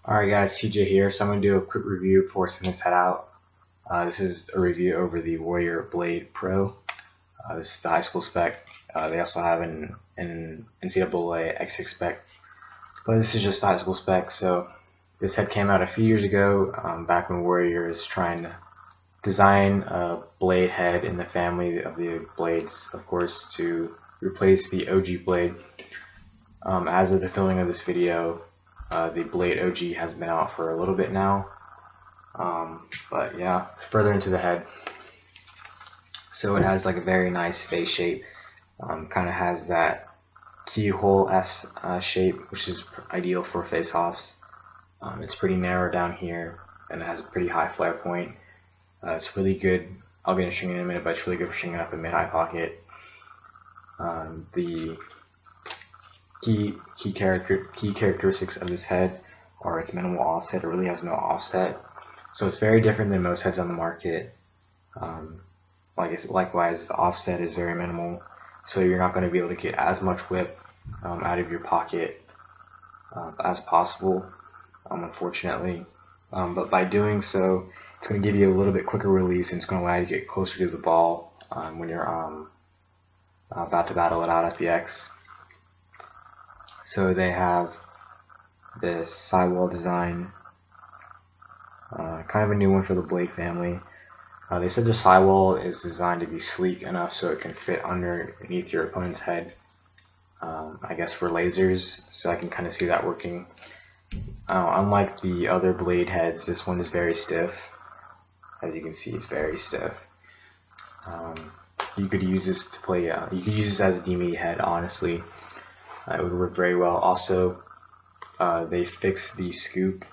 Alright guys, CJ here. So I'm going to do a quick review before sending this head out. This is a review over the Warrior Blade Pro. This is the high school spec. They also have an NCAA X6 spec, but this is just the high school spec. So this head came out a few years ago, back when Warrior is trying to design a blade head in the family of the blades, of course, to replace the OG blade. As of the filming of this video, the Blade OG has been out for a little bit now, but yeah, further into the head. So it has like a very nice face shape, kind of has that keyhole S shape, which is ideal for face-offs. It's pretty narrow down here, and it has a pretty high flare point. It's really good. I'll get into stringing in a minute, but it's really good for stringing up a mid-high pocket. The key characteristics of this head are its minimal offset. It really has no offset, so it's very different than most heads on the market. Likewise, the offset is very minimal, so you're not going to be able to get as much whip out of your pocket as possible, unfortunately. But by doing so, it's going to give you a little bit quicker release, and it's going to allow you to get closer to the ball when you're about to battle it out at the X. So they have this sidewall design, kind of a new one for the Blade family. They said the sidewall is designed to be sleek enough so it can fit underneath your opponent's head, I guess for lasers, so I can kind of see that working. Unlike the other Blade heads, this one is very stiff. As you can see, it's very stiff. You could use this to play, you could use this as a DME head, honestly. It would work very well. Also, they fixed the scoop.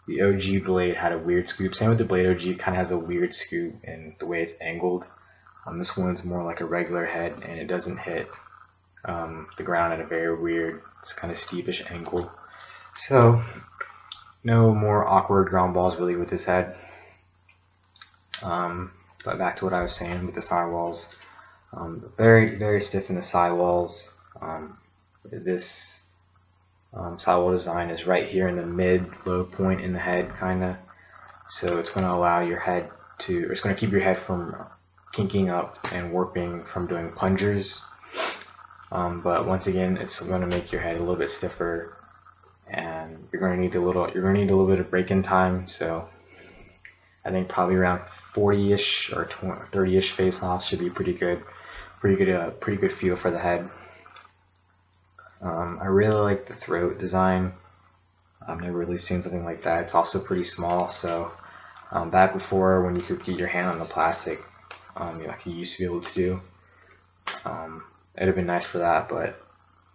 The OG Blade had a weird scoop. Same with the Blade OG, kind of has a weird scoop in the way it's angled. This one's more like a regular head, and it doesn't hit the ground at a very weird, it's kind of steepish angle. So, no more awkward ground balls really with this head. But back to what I was saying with the sidewalls. Very, very stiff in the sidewalls. This sidewall design is right here in the mid-low point in the head, kinda. So it's going to allow your head to, or it's going to keep your head from kinking up and warping from doing plungers. But once again, it's going to make your head a little bit stiffer, and you're going to need a little bit of break-in time. So I think probably around 40-ish or 30-ish face-offs should be pretty good feel for the head. I really like the throat design. I've never really seen something like that. It's also pretty small, so back before when you could get your hand on the plastic, like you used to be able to do, it'd have been nice for that, but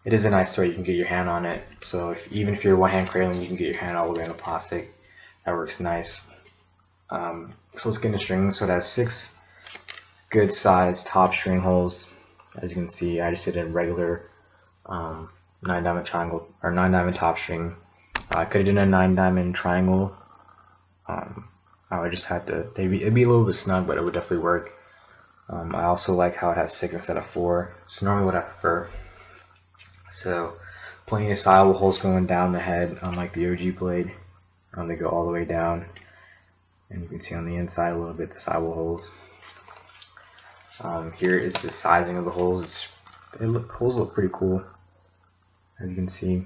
it is a nice throat. You can get your hand on it, so even if you're one-hand cradling, you can get your hand all the way on the plastic. That works nice. So let's get into strings. So it has 6 good sized top string holes. As you can see, I just did a regular 9-diamond triangle or 9-diamond top string. I could have done a 9-diamond triangle. I would just have to, it'd be a little bit snug, but it would definitely work. I also like how it has 6 instead of 4. It's normally what I prefer. So plenty of sidewall holes going down the head, unlike the OG Blade. They go all the way down, and you can see on the inside a little bit the sidewall holes. Here is the sizing of the holes. Holes look pretty cool, as you can see.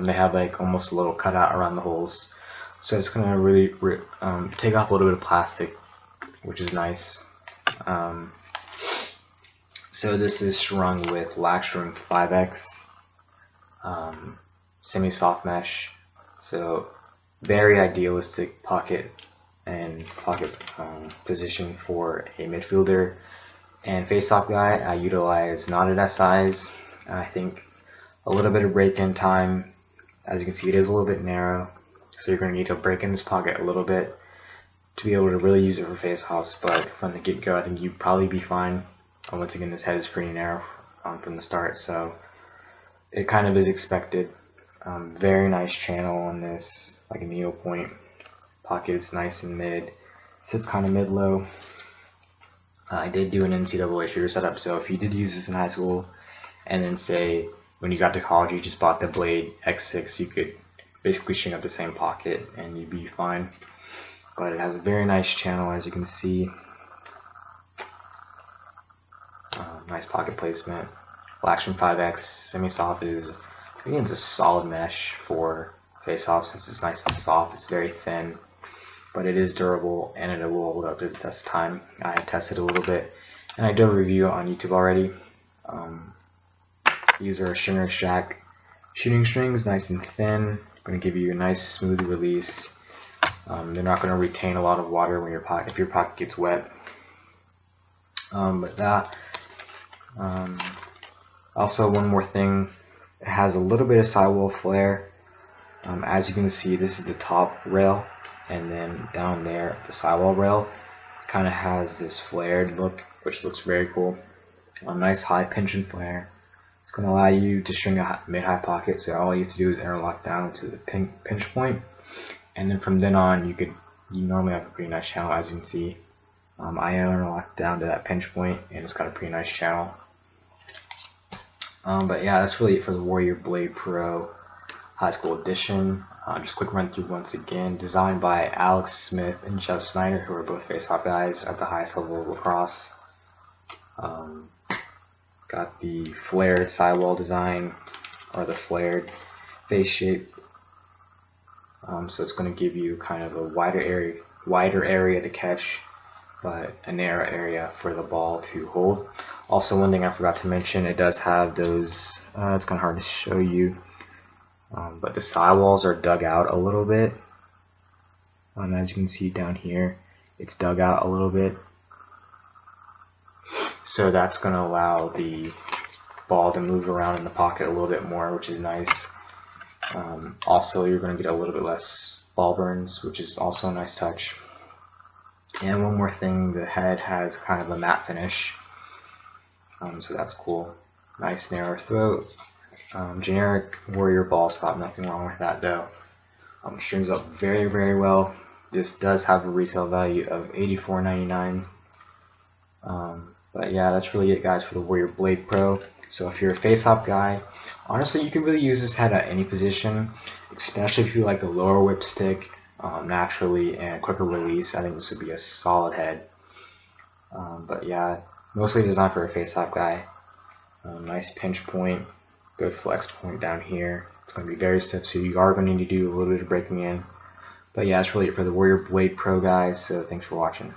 They have like almost a little cutout around the holes, so it's gonna really take off a little bit of plastic, which is nice. So this is strung with Laxroom 5X semi-soft mesh, so very idealistic pocket position for a midfielder and face-off guy. I utilize knotted SIs. I think a little bit of break-in time. As you can see, it is a little bit narrow, so you're going to need to break in this pocket a little bit to be able to really use it for face-offs, but from the get-go I think you'd probably be fine. Once again, this head is pretty narrow from the start, so it kind of is expected. Very nice channel on this, like a needle point pocket. It's nice and mid, sits kind of mid-low. I did do an NCAA shooter setup, so if you did use this in high school and then say when you got to college you just bought the Blade X6, you could basically string up the same pocket and you'd be fine. But it has a very nice channel, as you can see. Nice pocket placement. Action 5X semi-soft is, again, it's a solid mesh for face-off since it's nice and soft. It's very thin, but it is durable and it will hold up to the test of time. I have tested a little bit, and I did a review on YouTube already. These are Stringer Extract shooting strings, nice and thin. Going to give you a nice smooth release. They're not going to retain a lot of water when if your pocket gets wet. Also, one more thing, it has a little bit of sidewall flare. As you can see, this is the top rail, and then down there, the sidewall rail kind of has this flared look, which looks very cool. A nice high pinch and flare. It's going to allow you to string a mid-high pocket, so all you have to do is interlock down to the pinch point, and then from then on, you normally have a pretty nice channel, as you can see. I interlocked down to that pinch point, and it's got a pretty nice channel. But yeah, that's really it for the Warrior Blade Pro High School Edition. Just quick run through once again. Designed by Alex Smith and Jeff Snyder, who are both face-off guys at the highest level of lacrosse. Got the flared sidewall design, or the flared face shape. So it's going to give you kind of a wider area to catch, but a narrow area for the ball to hold. Also, one thing I forgot to mention, it does have those, it's kind of hard to show you, but the sidewalls are dug out a little bit. As you can see down here, it's dug out a little bit. So that's going to allow the ball to move around in the pocket a little bit more, which is nice. Also, you're going to get a little bit less ball burns, which is also a nice touch. And one more thing, the head has kind of a matte finish, so that's cool. Nice narrow throat. Generic Warrior ball stop, nothing wrong with that though. Strings up very, very well. This does have a retail value of $84.99. But yeah, that's really it, guys, for the Warrior Blade Pro. So if you're a face-off guy, honestly, you can really use this head at any position, especially if you like the lower whip stick naturally and quicker release. I think this would be a solid head. But yeah, mostly designed for a face-off guy. Nice pinch point, good flex point down here. It's going to be very stiff, so you are going to need to do a little bit of breaking in. But yeah, that's really it for the Warrior Blade Pro, guys. So thanks for watching.